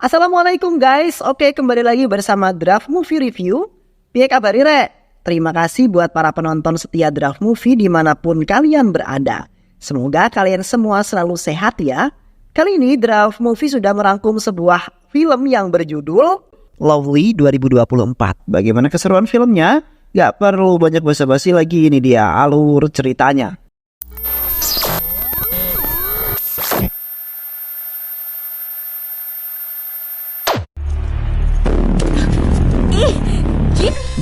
Assalamualaikum guys, oke kembali lagi bersama Draft Movie Review. Piye kabar Rek? Terima kasih buat para penonton setia Draft Movie dimanapun kalian berada. Semoga kalian semua selalu sehat ya. Kali ini Draft Movie sudah merangkum sebuah film yang berjudul Lovely 2024. Bagaimana keseruan filmnya? Gak perlu banyak basa-basi lagi, ini dia alur ceritanya.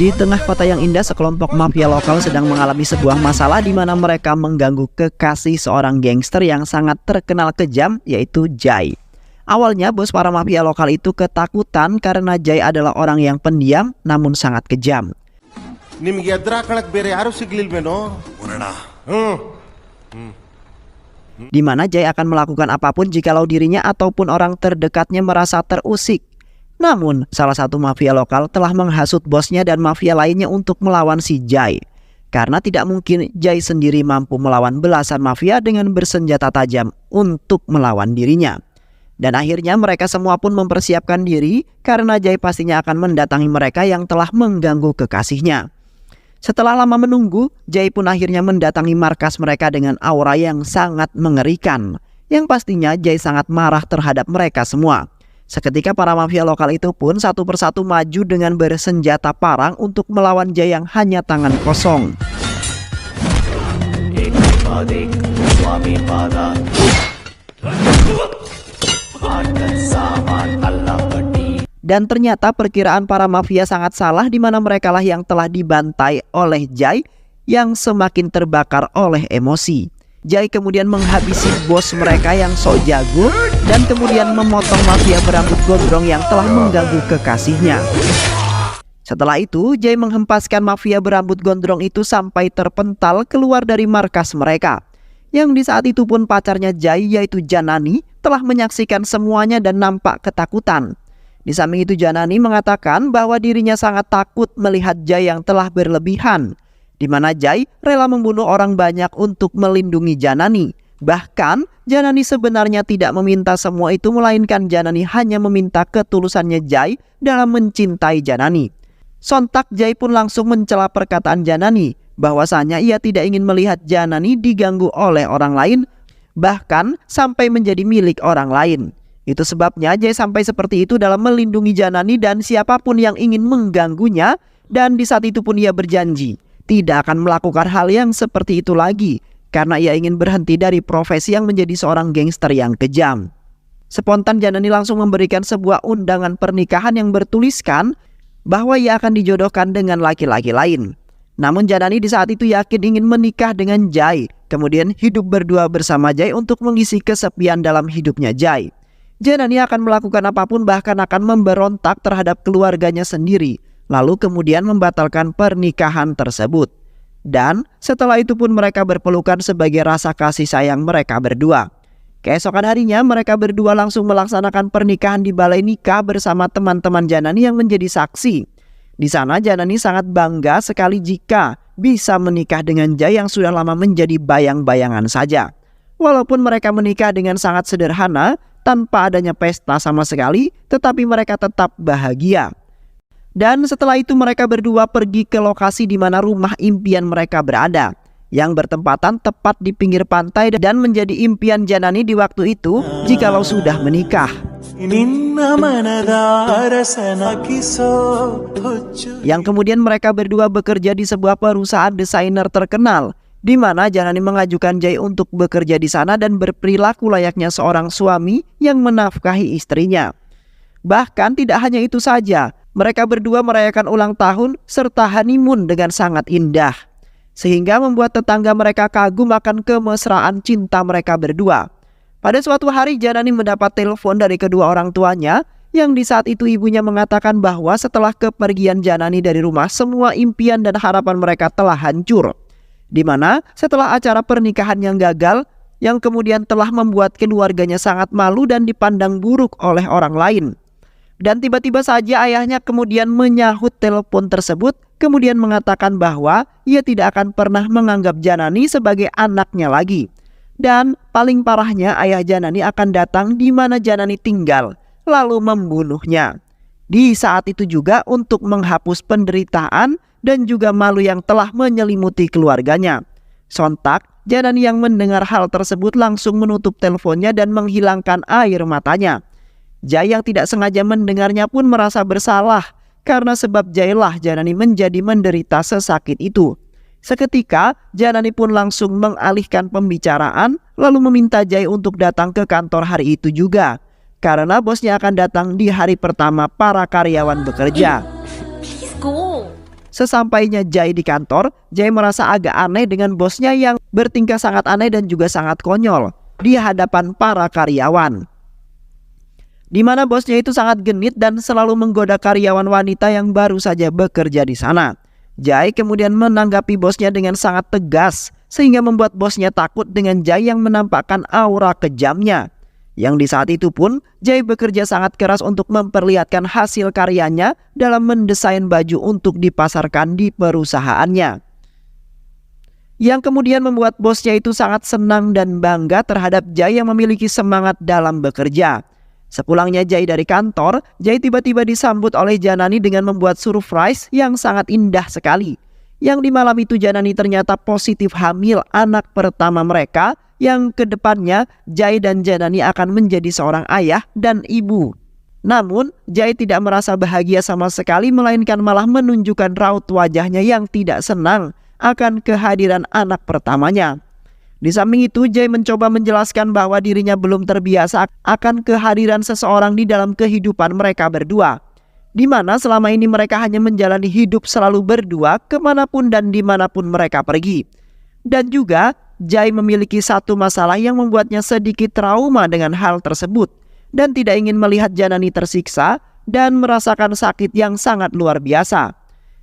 Di tengah kota yang indah, sekelompok mafia lokal sedang mengalami sebuah masalah di mana mereka mengganggu kekasih seorang gangster yang sangat terkenal kejam, yaitu Jay. Awalnya bos para mafia lokal itu ketakutan karena Jay adalah orang yang pendiam namun sangat kejam. Di mana Jay akan melakukan apapun jikalau dirinya ataupun orang terdekatnya merasa terusik. Namun, salah satu mafia lokal telah menghasut bosnya dan mafia lainnya untuk melawan si Jay. Karena tidak mungkin Jay sendiri mampu melawan belasan mafia dengan bersenjata tajam untuk melawan dirinya. Dan akhirnya mereka semua pun mempersiapkan diri karena Jay pastinya akan mendatangi mereka yang telah mengganggu kekasihnya. Setelah lama menunggu, Jay pun akhirnya mendatangi markas mereka dengan aura yang sangat mengerikan. Yang pastinya Jay sangat marah terhadap mereka semua. Seketika para mafia lokal itu pun satu persatu maju dengan bersenjata parang untuk melawan Jay yang hanya tangan kosong. Dan ternyata perkiraan para mafia sangat salah, di mana merekalah yang telah dibantai oleh Jay yang semakin terbakar oleh emosi. Jay kemudian menghabisi bos mereka yang sok jago dan kemudian memotong mafia berambut gondrong yang telah mengganggu kekasihnya. Setelah itu, Jay menghempaskan mafia berambut gondrong itu sampai terpental keluar dari markas mereka. Yang di saat itu pun pacarnya Jay, yaitu Janani, telah menyaksikan semuanya dan nampak ketakutan. Di samping itu Janani mengatakan bahwa dirinya sangat takut melihat Jay yang telah berlebihan, di mana Jay rela membunuh orang banyak untuk melindungi Janani. Bahkan Janani sebenarnya tidak meminta semua itu, melainkan Janani hanya meminta ketulusannya Jay dalam mencintai Janani. Sontak Jay pun langsung mencela perkataan Janani bahwasanya ia tidak ingin melihat Janani diganggu oleh orang lain, bahkan sampai menjadi milik orang lain. Itu sebabnya Jay sampai seperti itu dalam melindungi Janani dan siapapun yang ingin mengganggunya, dan di saat itu pun ia berjanji tidak akan melakukan hal yang seperti itu lagi karena ia ingin berhenti dari profesi yang menjadi seorang gangster yang kejam. Spontan Janani langsung memberikan sebuah undangan pernikahan yang bertuliskan bahwa ia akan dijodohkan dengan laki-laki lain. Namun Janani di saat itu yakin ingin menikah dengan Jay, kemudian hidup berdua bersama Jay untuk mengisi kesepian dalam hidupnya Jay. Janani akan melakukan apapun, bahkan akan memberontak terhadap keluarganya sendiri, lalu kemudian membatalkan pernikahan tersebut. Dan setelah itu pun mereka berpelukan sebagai rasa kasih sayang mereka berdua. Keesokan harinya mereka berdua langsung melaksanakan pernikahan di balai nikah bersama teman-teman Janani yang menjadi saksi. Di sana Janani sangat bangga sekali jika bisa menikah dengan Jay yang sudah lama menjadi bayang-bayangan saja. Walaupun mereka menikah dengan sangat sederhana, tanpa adanya pesta sama sekali, tetapi mereka tetap bahagia. Dan setelah itu mereka berdua pergi ke lokasi di mana rumah impian mereka berada, yang bertempatan tepat di pinggir pantai dan menjadi impian Janani di waktu itu jikalau sudah menikah. Yang kemudian mereka berdua bekerja di sebuah perusahaan desainer terkenal, di mana Janani mengajukan Jay untuk bekerja di sana dan berperilaku layaknya seorang suami yang menafkahi istrinya. Bahkan tidak hanya itu saja, mereka berdua merayakan ulang tahun serta honeymoon dengan sangat indah, sehingga membuat tetangga mereka kagum akan kemesraan cinta mereka berdua. Pada suatu hari Janani mendapat telepon dari kedua orang tuanya, yang di saat itu ibunya mengatakan bahwa setelah kepergian Janani dari rumah, semua impian dan harapan mereka telah hancur. Di mana setelah acara pernikahan yang gagal, yang kemudian telah membuat keluarganya sangat malu dan dipandang buruk oleh orang lain. Dan tiba-tiba saja ayahnya kemudian menyahut telepon tersebut, kemudian mengatakan bahwa ia tidak akan pernah menganggap Janani sebagai anaknya lagi. Dan paling parahnya ayah Janani akan datang di mana Janani tinggal, lalu membunuhnya. Di saat itu juga untuk menghapus penderitaan dan juga malu yang telah menyelimuti keluarganya. Sontak, Janani yang mendengar hal tersebut langsung menutup teleponnya dan menghilangkan air matanya. Jai yang tidak sengaja mendengarnya pun merasa bersalah karena sebab Jailah Janani menjadi menderita sesakit itu. Seketika, Janani pun langsung mengalihkan pembicaraan lalu meminta Jai untuk datang ke kantor hari itu juga. Karena bosnya akan datang di hari pertama para karyawan bekerja. Please go. Sesampainya Jai di kantor, Jai merasa agak aneh dengan bosnya yang bertingkah sangat aneh dan juga sangat konyol di hadapan para karyawan. Di mana bosnya itu sangat genit dan selalu menggoda karyawan wanita yang baru saja bekerja di sana. Jai kemudian menanggapi bosnya dengan sangat tegas sehingga membuat bosnya takut dengan Jai yang menampakkan aura kejamnya. Yang di saat itu pun Jai bekerja sangat keras untuk memperlihatkan hasil karyanya dalam mendesain baju untuk dipasarkan di perusahaannya. Yang kemudian membuat bosnya itu sangat senang dan bangga terhadap Jai yang memiliki semangat dalam bekerja. Sepulangnya Jai dari kantor, Jai tiba-tiba disambut oleh Janani dengan membuat surprise yang sangat indah sekali. Yang di malam itu Janani ternyata positif hamil anak pertama mereka, yang kedepannya Jai dan Janani akan menjadi seorang ayah dan ibu. Namun Jai tidak merasa bahagia sama sekali, melainkan malah menunjukkan raut wajahnya yang tidak senang akan kehadiran anak pertamanya. Di samping itu Jai mencoba menjelaskan bahwa dirinya belum terbiasa akan kehadiran seseorang di dalam kehidupan mereka berdua, di mana selama ini mereka hanya menjalani hidup selalu berdua kemanapun dan dimanapun mereka pergi. Dan juga Jai memiliki satu masalah yang membuatnya sedikit trauma dengan hal tersebut dan tidak ingin melihat Janani tersiksa dan merasakan sakit yang sangat luar biasa.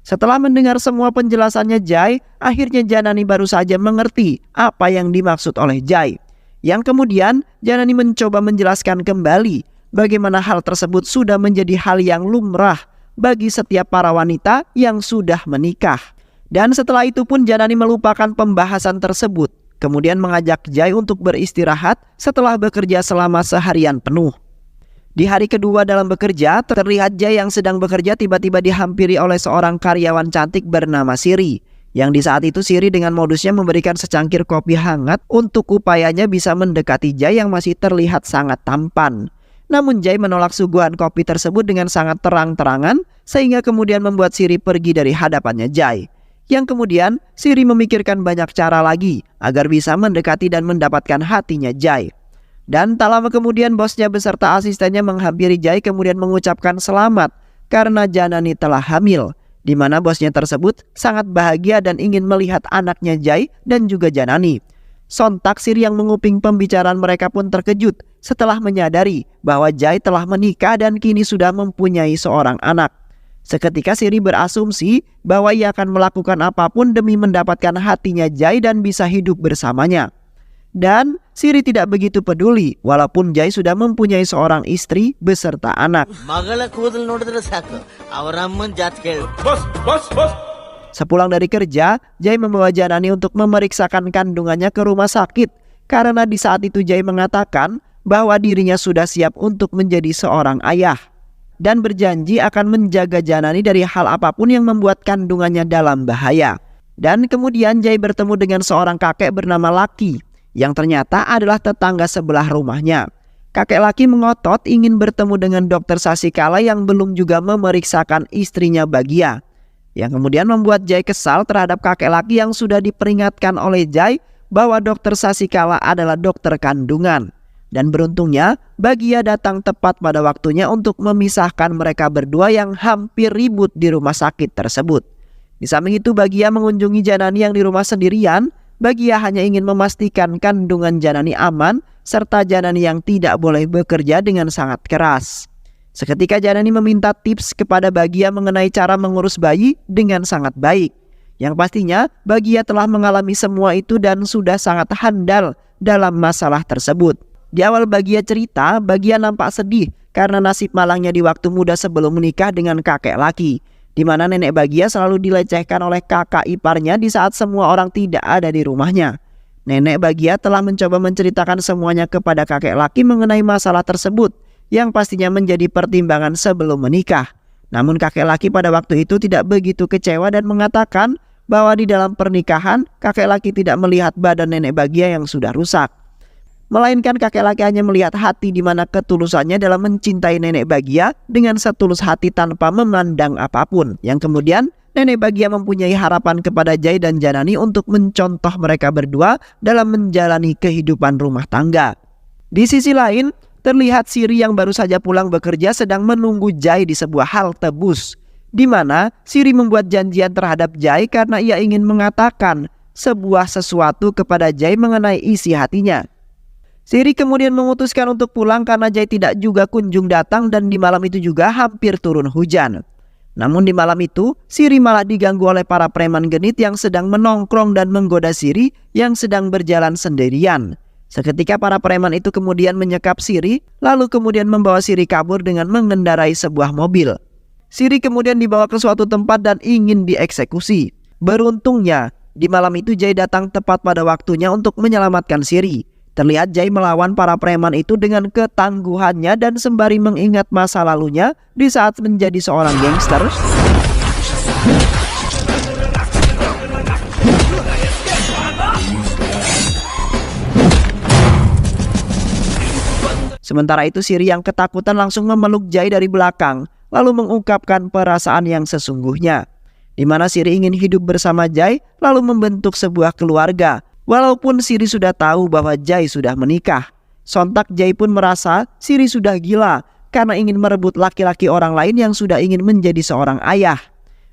Setelah mendengar semua penjelasannya Jai, akhirnya Janani baru saja mengerti apa yang dimaksud oleh Jai. Yang kemudian Janani mencoba menjelaskan kembali bagaimana hal tersebut sudah menjadi hal yang lumrah bagi setiap para wanita yang sudah menikah. Dan setelah itu pun Janani melupakan pembahasan tersebut, kemudian mengajak Jai untuk beristirahat setelah bekerja selama seharian penuh. Di hari kedua dalam bekerja, terlihat Jai yang sedang bekerja tiba-tiba dihampiri oleh seorang karyawan cantik bernama Siri. Yang di saat itu Siri dengan modusnya memberikan secangkir kopi hangat untuk upayanya bisa mendekati Jai yang masih terlihat sangat tampan. Namun Jai menolak suguhan kopi tersebut dengan sangat terang-terangan, sehingga kemudian membuat Siri pergi dari hadapannya Jai. Yang kemudian Siri memikirkan banyak cara lagi agar bisa mendekati dan mendapatkan hatinya Jai. Dan tak lama kemudian bosnya beserta asistennya menghampiri Jai kemudian mengucapkan selamat karena Janani telah hamil, di mana bosnya tersebut sangat bahagia dan ingin melihat anaknya Jai dan juga Janani. Sontak Siri yang menguping pembicaraan mereka pun terkejut setelah menyadari bahwa Jai telah menikah dan kini sudah mempunyai seorang anak. Seketika Siri berasumsi bahwa ia akan melakukan apapun demi mendapatkan hatinya Jai dan bisa hidup bersamanya. Dan Siri tidak begitu peduli walaupun Jai sudah mempunyai seorang istri beserta anak. Sepulang dari kerja, Jai membawa Janani untuk memeriksakan kandungannya ke rumah sakit karena di saat itu Jai mengatakan bahwa dirinya sudah siap untuk menjadi seorang ayah dan berjanji akan menjaga Janani dari hal apapun yang membuat kandungannya dalam bahaya. Dan kemudian Jai bertemu dengan seorang kakek bernama Laki yang ternyata adalah tetangga sebelah rumahnya. Kakek Laki mengotot ingin bertemu dengan dokter Sasikala yang belum juga memeriksakan istrinya Bagia. Yang kemudian membuat Jai kesal terhadap kakek Laki yang sudah diperingatkan oleh Jai bahwa dokter Sasikala adalah dokter kandungan. Dan beruntungnya Bagia datang tepat pada waktunya untuk memisahkan mereka berdua yang hampir ribut di rumah sakit tersebut. Di samping itu Bagia mengunjungi Janani yang di rumah sendirian. Bagia hanya ingin memastikan kandungan Janani aman serta Janani yang tidak boleh bekerja dengan sangat keras. Seketika Janani meminta tips kepada Bagia mengenai cara mengurus bayi dengan sangat baik. Yang pastinya Bagia telah mengalami semua itu dan sudah sangat handal dalam masalah tersebut. Di awal Bagia cerita, Bagia nampak sedih karena nasib malangnya di waktu muda sebelum menikah dengan kakek Laki, di mana nenek Bagia selalu dilecehkan oleh kakak iparnya di saat semua orang tidak ada di rumahnya. Nenek Bagia telah mencoba menceritakan semuanya kepada kakek Laki mengenai masalah tersebut, yang pastinya menjadi pertimbangan sebelum menikah. Namun kakek laki pada waktu itu tidak begitu kecewa dan mengatakan bahwa di dalam pernikahan kakek laki tidak melihat badan nenek Bagia yang sudah rusak, melainkan kakek laki hanya melihat hati di mana ketulusannya dalam mencintai nenek Bagia dengan setulus hati tanpa memandang apapun. Yang kemudian nenek Bagia mempunyai harapan kepada Jai dan Janani untuk mencontoh mereka berdua dalam menjalani kehidupan rumah tangga. Di sisi lain, terlihat Siri yang baru saja pulang bekerja sedang menunggu Jai di sebuah halte bus, di mana Siri membuat janjian terhadap Jai karena ia ingin mengatakan sebuah sesuatu kepada Jai mengenai isi hatinya. Siri kemudian memutuskan untuk pulang karena Jai tidak juga kunjung datang dan di malam itu juga hampir turun hujan. Namun di malam itu, Siri malah diganggu oleh para preman genit yang sedang menongkrong dan menggoda Siri yang sedang berjalan sendirian. Seketika para preman itu kemudian menyekap Siri, lalu kemudian membawa Siri kabur dengan mengendarai sebuah mobil. Siri kemudian dibawa ke suatu tempat dan ingin dieksekusi. Beruntungnya, di malam itu Jai datang tepat pada waktunya untuk menyelamatkan Siri. Terlihat Jai melawan para preman itu dengan ketangguhannya dan sembari mengingat masa lalunya di saat menjadi seorang gangster. Sementara itu Siri yang ketakutan langsung memeluk Jai dari belakang, lalu mengungkapkan perasaan yang sesungguhnya, di mana Siri ingin hidup bersama Jai lalu membentuk sebuah keluarga. Walaupun Siri sudah tahu bahwa Jai sudah menikah, sontak Jai pun merasa Siri sudah gila karena ingin merebut laki-laki orang lain yang sudah ingin menjadi seorang ayah.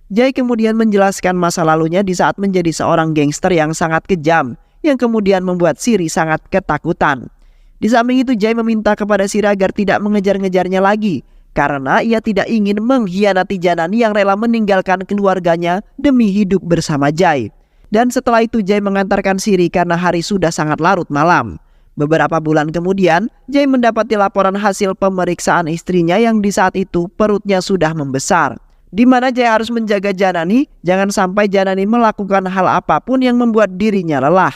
Jai kemudian menjelaskan masa lalunya di saat menjadi seorang gangster yang sangat kejam, yang kemudian membuat Siri sangat ketakutan. Di samping itu Jai meminta kepada Siri agar tidak mengejar-ngejarnya lagi, karena ia tidak ingin mengkhianati Janani yang rela meninggalkan keluarganya demi hidup bersama Jai. Dan setelah itu Jai mengantarkan Siri karena hari sudah sangat larut malam. Beberapa bulan kemudian, Jai mendapati laporan hasil pemeriksaan istrinya yang di saat itu perutnya sudah membesar, di mana Jai harus menjaga Janani jangan sampai Janani melakukan hal apapun yang membuat dirinya lelah.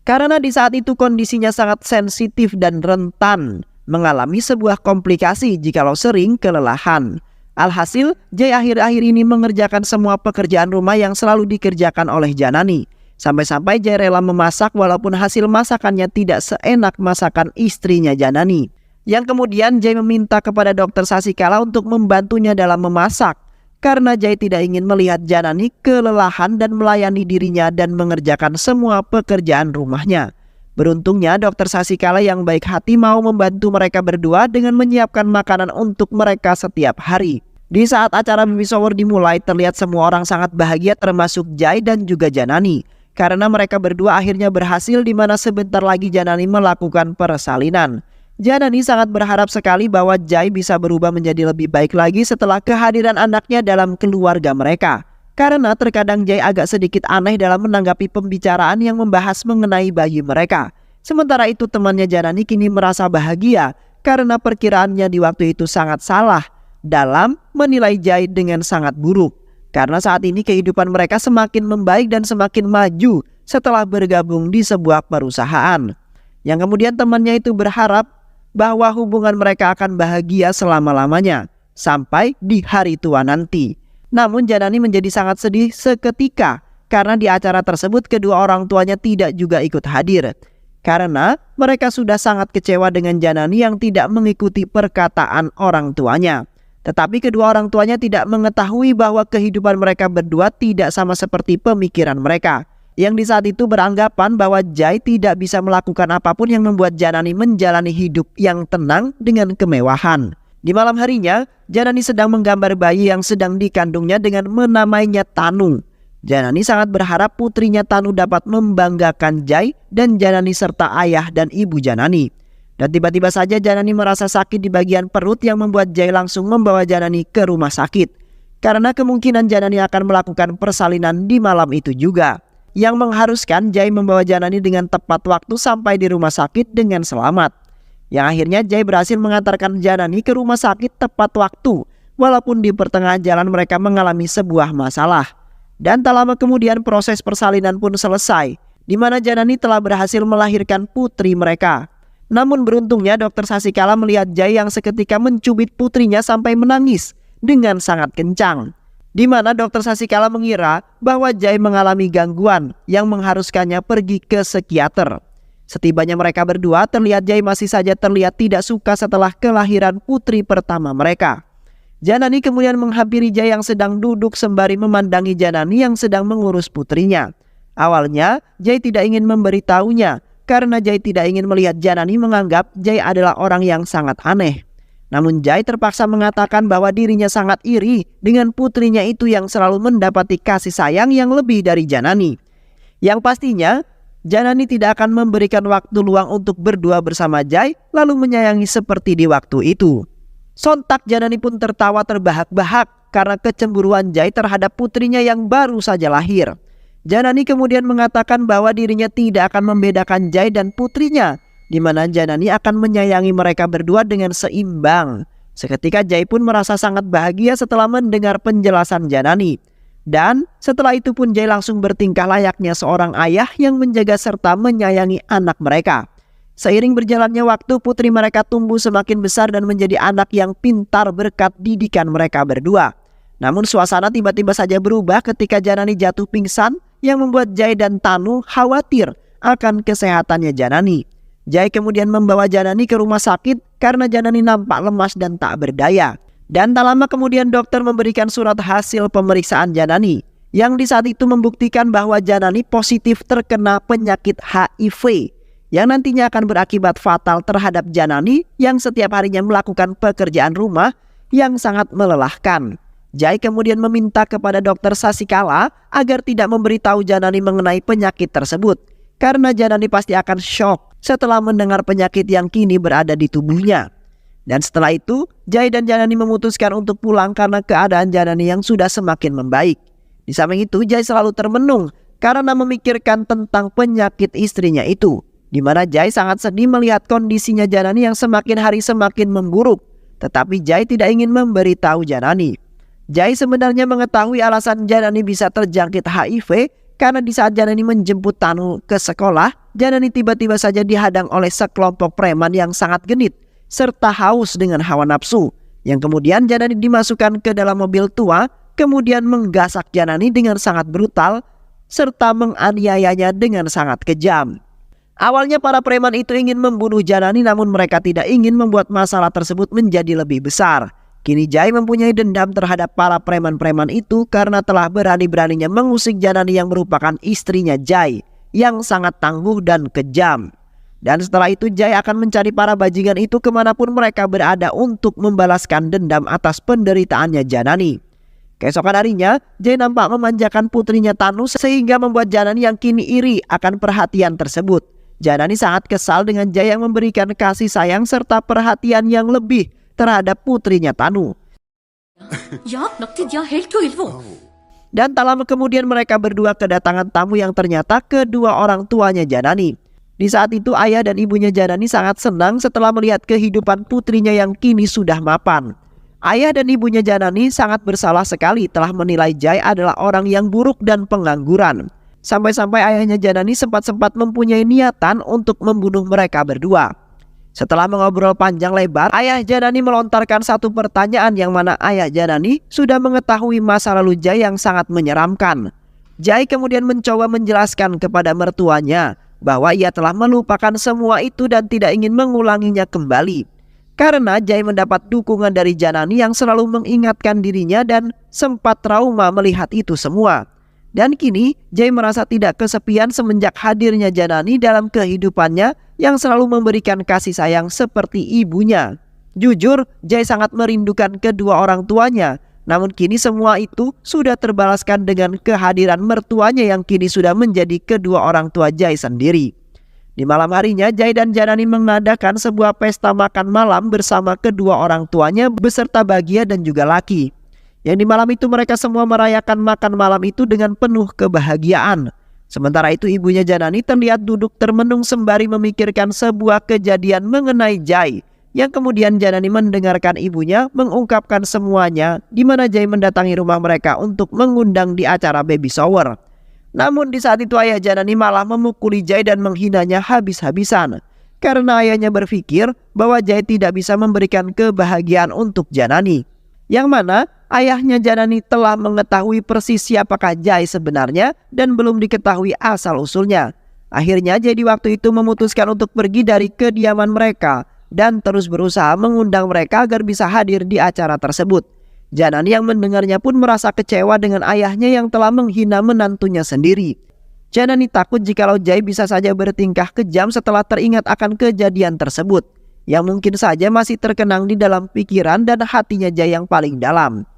Karena di saat itu kondisinya sangat sensitif dan rentan mengalami sebuah komplikasi jikalau sering kelelahan. Alhasil, Jai akhir-akhir ini mengerjakan semua pekerjaan rumah yang selalu dikerjakan oleh Janani. Sampai-sampai Jai rela memasak walaupun hasil masakannya tidak seenak masakan istrinya Janani. Yang kemudian Jai meminta kepada Dokter Sasikala untuk membantunya dalam memasak, karena Jai tidak ingin melihat Janani kelelahan dan melayani dirinya dan mengerjakan semua pekerjaan rumahnya. Beruntungnya Dokter Sasikala yang baik hati mau membantu mereka berdua dengan menyiapkan makanan untuk mereka setiap hari. Di saat acara baby shower dimulai, terlihat semua orang sangat bahagia termasuk Jai dan juga Janani, karena mereka berdua akhirnya berhasil di mana sebentar lagi Janani melakukan persalinan. Janani sangat berharap sekali bahwa Jai bisa berubah menjadi lebih baik lagi setelah kehadiran anaknya dalam keluarga mereka. Karena terkadang Jai agak sedikit aneh dalam menanggapi pembicaraan yang membahas mengenai bayi mereka. Sementara itu temannya Janani kini merasa bahagia karena perkiraannya di waktu itu sangat salah dalam menilai Jai dengan sangat buruk. Karena saat ini kehidupan mereka semakin membaik dan semakin maju setelah bergabung di sebuah perusahaan. Yang kemudian temannya itu berharap bahwa hubungan mereka akan bahagia selama-lamanya sampai di hari tua nanti. Namun Janani menjadi sangat sedih seketika karena di acara tersebut kedua orang tuanya tidak juga ikut hadir. Karena mereka sudah sangat kecewa dengan Janani yang tidak mengikuti perkataan orang tuanya. Tetapi kedua orang tuanya tidak mengetahui bahwa kehidupan mereka berdua tidak sama seperti pemikiran mereka, yang di saat itu beranggapan bahwa Jai tidak bisa melakukan apapun yang membuat Janani menjalani hidup yang tenang dengan kemewahan. Di malam harinya, Janani sedang menggambar bayi yang sedang dikandungnya dengan menamainya Tanu. Janani sangat berharap putrinya Tanu dapat membanggakan Jai dan Janani serta ayah dan ibu Janani. Dan tiba-tiba saja Janani merasa sakit di bagian perut yang membuat Jai langsung membawa Janani ke rumah sakit. Karena kemungkinan Janani akan melakukan persalinan di malam itu juga, yang mengharuskan Jai membawa Janani dengan tepat waktu sampai di rumah sakit dengan selamat. Yang akhirnya Jai berhasil mengantarkan Janani ke rumah sakit tepat waktu, walaupun di pertengahan jalan mereka mengalami sebuah masalah. Dan tak lama kemudian proses persalinan pun selesai, di mana Janani telah berhasil melahirkan putri mereka. Namun beruntungnya Dokter Sasikala melihat Jai yang seketika mencubit putrinya sampai menangis dengan sangat kencang. Di mana Dokter Sasikala mengira bahwa Jai mengalami gangguan yang mengharuskannya pergi ke psikiater. Setibanya mereka berdua, terlihat Jai masih saja terlihat tidak suka setelah kelahiran putri pertama mereka. Janani kemudian menghampiri Jai yang sedang duduk sembari memandangi Janani yang sedang mengurus putrinya. Awalnya Jai tidak ingin memberitahunya karena Jai tidak ingin melihat Janani menganggap Jai adalah orang yang sangat aneh. Namun Jai terpaksa mengatakan bahwa dirinya sangat iri dengan putrinya itu yang selalu mendapati kasih sayang yang lebih dari Janani. Yang pastinya Janani tidak akan memberikan waktu luang untuk berdua bersama Jai lalu menyayangi seperti di waktu itu. Sontak Janani pun tertawa terbahak-bahak karena kecemburuan Jai terhadap putrinya yang baru saja lahir. Janani kemudian mengatakan bahwa dirinya tidak akan membedakan Jai dan putrinya, di mana Janani akan menyayangi mereka berdua dengan seimbang. Seketika Jai pun merasa sangat bahagia setelah mendengar penjelasan Janani. Dan setelah itu pun Jai langsung bertingkah layaknya seorang ayah yang menjaga serta menyayangi anak mereka. Seiring berjalannya waktu, putri mereka tumbuh semakin besar dan menjadi anak yang pintar berkat didikan mereka berdua. Namun suasana tiba-tiba saja berubah ketika Janani jatuh pingsan yang membuat Jai dan Tanu khawatir akan kesehatannya Janani. Jai kemudian membawa Janani ke rumah sakit karena Janani nampak lemas dan tak berdaya. Dan tak lama kemudian dokter memberikan surat hasil pemeriksaan Janani yang di saat itu membuktikan bahwa Janani positif terkena penyakit HIV yang nantinya akan berakibat fatal terhadap Janani yang setiap harinya melakukan pekerjaan rumah yang sangat melelahkan. Jai kemudian meminta kepada Dokter Sasikala agar tidak memberitahu Janani mengenai penyakit tersebut karena Janani pasti akan shock setelah mendengar penyakit yang kini berada di tubuhnya. Dan setelah itu, Jai dan Janani memutuskan untuk pulang karena keadaan Janani yang sudah semakin membaik. Di samping itu, Jai selalu termenung karena memikirkan tentang penyakit istrinya itu, di mana Jai sangat sedih melihat kondisinya Janani yang semakin hari semakin memburuk. Tetapi Jai tidak ingin memberitahu Janani. Jai sebenarnya mengetahui alasan Janani bisa terjangkit HIV karena di saat Janani menjemput Tanu ke sekolah, Janani tiba-tiba saja dihadang oleh sekelompok preman yang sangat genit serta haus dengan hawa nafsu, yang kemudian Janani dimasukkan ke dalam mobil tua, kemudian menggasak Janani dengan sangat brutal serta menganiayanya dengan sangat kejam. Awalnya para preman itu ingin membunuh Janani, namun mereka tidak ingin membuat masalah tersebut menjadi lebih besar. Kini Jai mempunyai dendam terhadap para preman-preman itu karena telah berani-beraninya mengusik Janani yang merupakan istrinya Jai yang sangat tangguh dan kejam. Dan setelah itu Jai akan mencari para bajingan itu kemanapun mereka berada untuk membalaskan dendam atas penderitaannya Janani. Keesokan harinya, Jai nampak memanjakan putrinya Tanu sehingga membuat Janani yang kini iri akan perhatian tersebut. Janani sangat kesal dengan Jai yang memberikan kasih sayang serta perhatian yang lebih terhadap putrinya Tanu. Dan tak lama kemudian mereka berdua kedatangan tamu yang ternyata kedua orang tuanya Janani. Di saat itu ayah dan ibunya Janani sangat senang setelah melihat kehidupan putrinya yang kini sudah mapan. Ayah dan ibunya Janani sangat bersalah sekali telah menilai Jai adalah orang yang buruk dan pengangguran. Sampai-sampai ayahnya Janani sempat-sempat mempunyai niatan untuk membunuh mereka berdua. Setelah mengobrol panjang lebar, ayah Janani melontarkan satu pertanyaan yang mana ayah Janani sudah mengetahui masa lalu Jai yang sangat menyeramkan. Jai kemudian mencoba menjelaskan kepada mertuanya bahwa ia telah melupakan semua itu dan tidak ingin mengulanginya kembali. Karena Jai mendapat dukungan dari Janani yang selalu mengingatkan dirinya dan sempat trauma melihat itu semua. Dan kini Jai merasa tidak kesepian semenjak hadirnya Janani dalam kehidupannya yang selalu memberikan kasih sayang seperti ibunya. Jujur, Jai sangat merindukan kedua orang tuanya. Namun kini semua itu sudah terbalaskan dengan kehadiran mertuanya yang kini sudah menjadi kedua orang tua Jai sendiri. Di malam harinya, Jai dan Janani mengadakan sebuah pesta makan malam bersama kedua orang tuanya beserta Bagia dan juga Laki. Yang di malam itu mereka semua merayakan makan malam itu dengan penuh kebahagiaan. Sementara itu ibunya Janani terlihat duduk termenung sembari memikirkan sebuah kejadian mengenai Jai. Yang kemudian Janani mendengarkan ibunya mengungkapkan semuanya di mana Jai mendatangi rumah mereka untuk mengundang di acara baby shower. Namun di saat itu ayah Janani malah memukuli Jai dan menghinanya habis-habisan. karena ayahnya berpikir bahwa Jai tidak bisa memberikan kebahagiaan untuk Janani. Yang mana ayahnya Janani telah mengetahui persis siapakah Jai sebenarnya dan belum diketahui asal-usulnya. Akhirnya Jai di waktu itu memutuskan untuk pergi dari kediaman mereka dan terus berusaha mengundang mereka agar bisa hadir di acara tersebut. Janani yang mendengarnya pun merasa kecewa dengan ayahnya yang telah menghina menantunya sendiri. Janani takut jikalau Jai bisa saja bertingkah kejam setelah teringat akan kejadian tersebut, yang mungkin saja masih terkenang di dalam pikiran dan hatinya Jai yang paling dalam.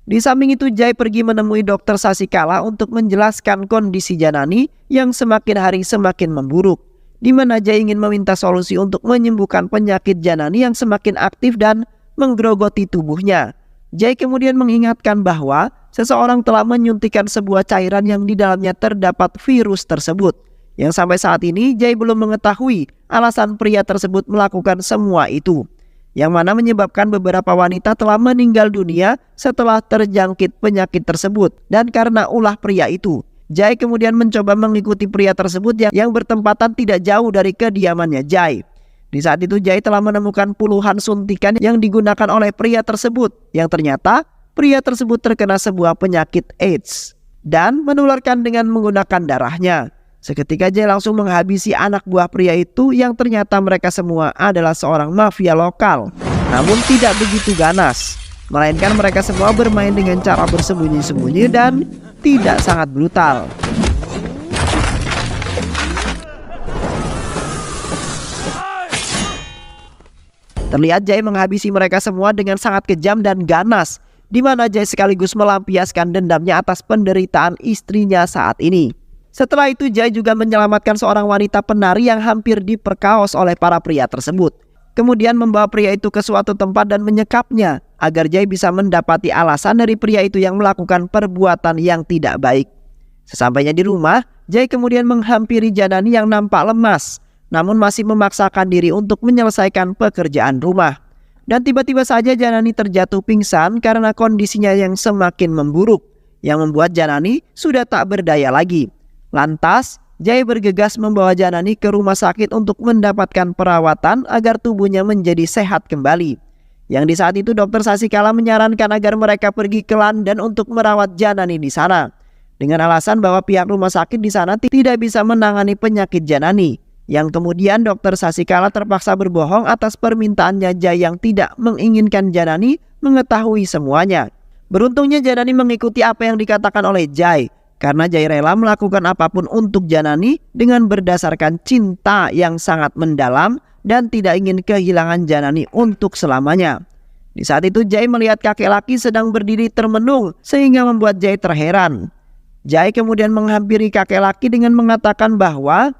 Di samping itu Jai pergi menemui Dokter Sasikala untuk menjelaskan kondisi Janani yang semakin hari semakin memburuk, di mana Jai ingin meminta solusi untuk menyembuhkan penyakit Janani yang semakin aktif dan menggerogoti tubuhnya. Jai kemudian mengingatkan bahwa seseorang telah menyuntikkan sebuah cairan yang di dalamnya terdapat virus tersebut, yang sampai saat ini Jai belum mengetahui alasan pria tersebut melakukan semua itu, yang mana menyebabkan beberapa wanita telah meninggal dunia setelah terjangkit penyakit tersebut. Dan karena ulah pria itu, Jai kemudian mencoba mengikuti pria tersebut yang bertempatan tidak jauh dari kediamannya Jai. Di saat itu Jai telah menemukan puluhan suntikan yang digunakan oleh pria tersebut, yang ternyata pria tersebut terkena sebuah penyakit AIDS dan menularkan dengan menggunakan darahnya. Seketika Jai langsung menghabisi anak buah pria itu yang ternyata mereka semua adalah seorang mafia lokal. Namun tidak begitu ganas, melainkan mereka semua bermain dengan cara bersembunyi-sembunyi dan tidak sangat brutal. Terlihat Jai menghabisi mereka semua dengan sangat kejam dan ganas, di mana Jai sekaligus melampiaskan dendamnya atas penderitaan istrinya saat ini. Setelah itu Jai juga menyelamatkan seorang wanita penari yang hampir diperkaos oleh para pria tersebut. Kemudian membawa pria itu ke suatu tempat dan menyekapnya agar Jai bisa mendapati alasan dari pria itu yang melakukan perbuatan yang tidak baik. Sesampainya di rumah, Jai kemudian menghampiri Janani yang nampak lemas, namun masih memaksakan diri untuk menyelesaikan pekerjaan rumah. Dan tiba-tiba saja Janani terjatuh pingsan karena kondisinya yang semakin memburuk, yang membuat Janani sudah tak berdaya lagi. Lantas, Jai bergegas membawa Janani ke rumah sakit untuk mendapatkan perawatan agar tubuhnya menjadi sehat kembali. Yang di saat itu Dokter Sasikala menyarankan agar mereka pergi ke London untuk merawat Janani di sana, dengan alasan bahwa pihak rumah sakit di sana tidak bisa menangani penyakit Janani. Yang kemudian Dokter Sasikala terpaksa berbohong atas permintaannya Jai yang tidak menginginkan Janani mengetahui semuanya. Beruntungnya Janani mengikuti apa yang dikatakan oleh Jai, karena Jai rela melakukan apapun untuk Janani dengan berdasarkan cinta yang sangat mendalam dan tidak ingin kehilangan Janani untuk selamanya. Di saat itu Jai melihat kakek laki sedang berdiri termenung sehingga membuat Jai terheran. Jai kemudian menghampiri kakek laki dengan mengatakan bahwa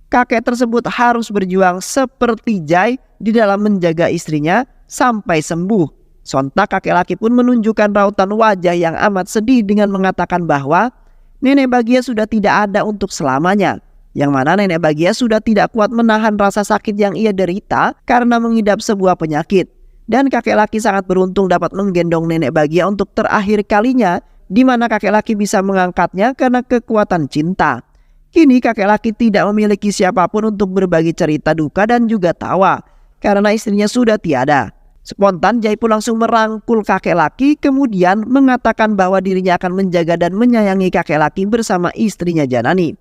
kakek tersebut harus berjuang seperti Jai di dalam menjaga istrinya sampai sembuh. Sontak kakek laki pun menunjukkan rautan wajah yang amat sedih dengan mengatakan bahwa nenek Bagia sudah tidak ada untuk selamanya, yang mana nenek Bagia sudah tidak kuat menahan rasa sakit yang ia derita karena mengidap sebuah penyakit. Dan kakek laki sangat beruntung dapat menggendong nenek Bagia untuk terakhir kalinya, di mana kakek laki bisa mengangkatnya karena kekuatan cinta. Kini kakek laki tidak memiliki siapapun untuk berbagi cerita duka dan juga tawa, karena istrinya sudah tiada. Spontan Jai pun langsung merangkul kakek laki, kemudian mengatakan bahwa dirinya akan menjaga dan menyayangi kakek laki bersama istrinya Janani.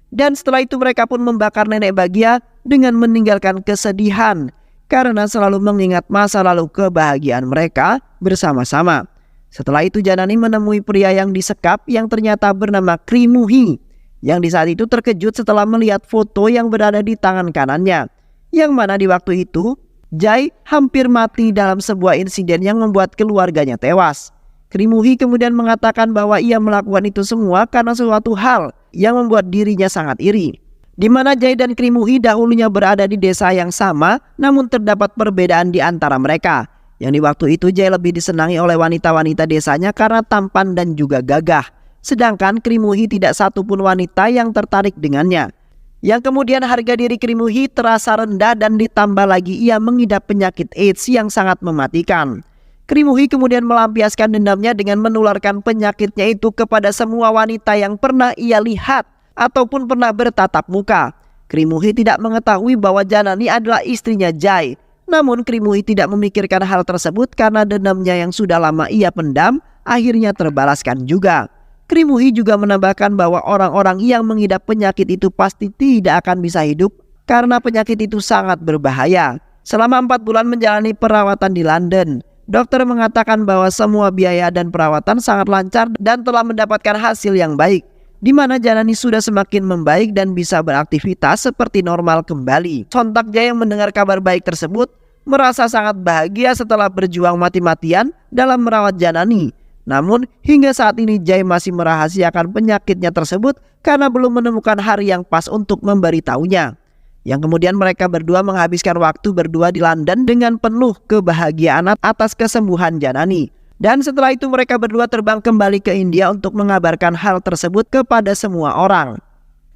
Dan setelah itu mereka pun membakar nenek Bagia dengan meninggalkan kesedihan karena selalu mengingat masa lalu kebahagiaan mereka bersama-sama. Setelah itu Janani menemui pria yang disekap yang ternyata bernama Krimuhi, yang di saat itu terkejut setelah melihat foto yang berada di tangan kanannya, yang mana di waktu itu Jai hampir mati dalam sebuah insiden yang membuat keluarganya tewas. Krimuhi kemudian mengatakan bahwa ia melakukan itu semua karena suatu hal yang membuat dirinya sangat iri, di mana Jai dan Krimuhi dahulunya berada di desa yang sama, namun terdapat perbedaan di antara mereka. Yang di waktu itu Jai lebih disenangi oleh wanita-wanita desanya karena tampan dan juga gagah, sedangkan Krimuhi tidak satupun wanita yang tertarik dengannya. Yang kemudian harga diri Krimuhi terasa rendah dan ditambah lagi ia mengidap penyakit AIDS yang sangat mematikan. Krimuhi kemudian melampiaskan dendamnya dengan menularkan penyakitnya itu kepada semua wanita yang pernah ia lihat ataupun pernah bertatap muka. Krimuhi tidak mengetahui bahwa Janani adalah istrinya Jai. Namun Krimuhi tidak memikirkan hal tersebut karena dendamnya yang sudah lama ia pendam akhirnya terbalaskan juga. Krimuhi juga menambahkan bahwa orang-orang yang mengidap penyakit itu pasti tidak akan bisa hidup karena penyakit itu sangat berbahaya. Selama 4 bulan menjalani perawatan di London, dokter mengatakan bahwa semua biaya dan perawatan sangat lancar dan telah mendapatkan hasil yang baik, di mana Janani sudah semakin membaik dan bisa beraktivitas seperti normal kembali. Sontak Jai yang mendengar kabar baik tersebut merasa sangat bahagia setelah berjuang mati-matian dalam merawat Janani. Namun hingga saat ini Jai masih merahasiakan penyakitnya tersebut karena belum menemukan hari yang pas untuk memberitahunya. Yang kemudian mereka berdua menghabiskan waktu berdua di London dengan penuh kebahagiaan atas kesembuhan Janani. Dan setelah itu mereka berdua terbang kembali ke India untuk mengabarkan hal tersebut kepada semua orang.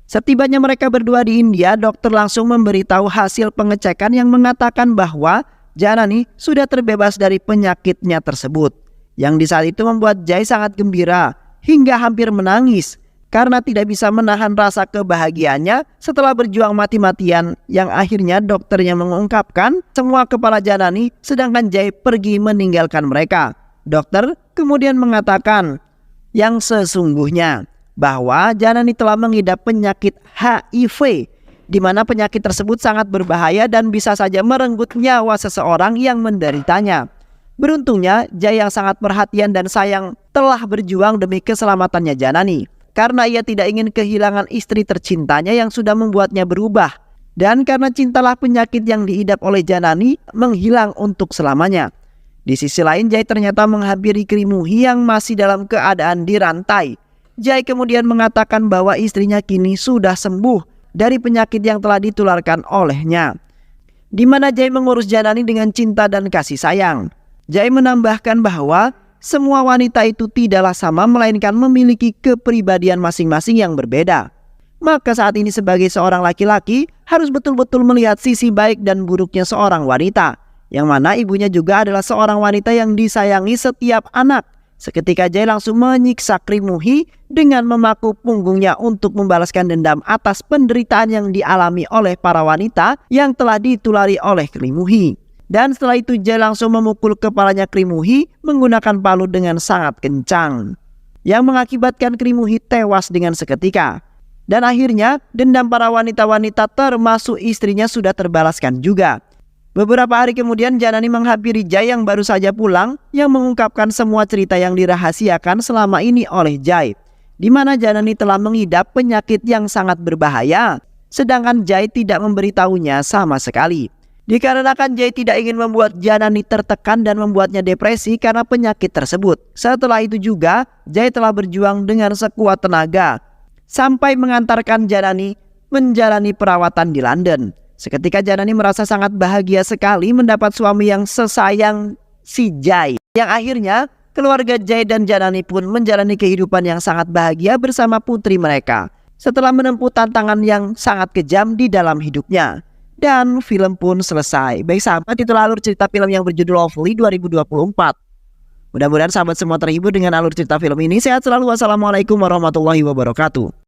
Setibanya mereka berdua di India, dokter langsung memberitahu hasil pengecekan yang mengatakan bahwa Janani sudah terbebas dari penyakitnya tersebut. Yang di saat itu membuat Jai sangat gembira hingga hampir menangis karena tidak bisa menahan rasa kebahagiaannya setelah berjuang mati-matian, yang akhirnya dokternya mengungkapkan semua kepala Janani sedangkan Jai pergi meninggalkan mereka. Dokter kemudian mengatakan yang sesungguhnya bahwa Janani telah mengidap penyakit HIV, di mana penyakit tersebut sangat berbahaya dan bisa saja merenggut nyawa seseorang yang menderitanya. Beruntungnya Jai yang sangat perhatian dan sayang telah berjuang demi keselamatannya Janani, karena ia tidak ingin kehilangan istri tercintanya yang sudah membuatnya berubah, dan karena cintalah penyakit yang diidap oleh Janani menghilang untuk selamanya. Di sisi lain Jai ternyata menghampiri Krimuhi yang masih dalam keadaan dirantai. Jai kemudian mengatakan bahwa istrinya kini sudah sembuh dari penyakit yang telah ditularkan olehnya, di mana Jai mengurus Janani dengan cinta dan kasih sayang. Jai menambahkan bahwa semua wanita itu tidaklah sama, melainkan memiliki kepribadian masing-masing yang berbeda. Maka saat ini sebagai seorang laki-laki harus betul-betul melihat sisi baik dan buruknya seorang wanita, yang mana ibunya juga adalah seorang wanita yang disayangi setiap anak. Seketika Jai langsung menyiksa Krimuhi dengan memaku punggungnya untuk membalaskan dendam atas penderitaan yang dialami oleh para wanita yang telah ditulari oleh Krimuhi. Dan setelah itu Jai langsung memukul kepalanya Krimuhi menggunakan palu dengan sangat kencang, yang mengakibatkan Krimuhi tewas dengan seketika. Dan akhirnya dendam para wanita-wanita termasuk istrinya sudah terbalaskan juga. Beberapa hari kemudian Janani menghampiri Jai yang baru saja pulang, yang mengungkapkan semua cerita yang dirahasiakan selama ini oleh Jai, di mana Janani telah mengidap penyakit yang sangat berbahaya, sedangkan Jai tidak memberitahunya sama sekali. Dikarenakan Jai tidak ingin membuat Janani tertekan dan membuatnya depresi karena penyakit tersebut. Setelah itu juga Jai telah berjuang dengan sekuat tenaga sampai mengantarkan Janani menjalani perawatan di London. Seketika Janani merasa sangat bahagia sekali mendapat suami yang sesayang si Jai, yang akhirnya keluarga Jai dan Janani pun menjalani kehidupan yang sangat bahagia bersama putri mereka setelah menempuh tantangan yang sangat kejam di dalam hidupnya. Dan film pun selesai. Baik sahabat, itulah alur cerita film yang berjudul Lovely 2024. Mudah-mudahan sahabat semua terhibur dengan alur cerita film ini. Sehat selalu. Wassalamualaikum warahmatullahi wabarakatuh.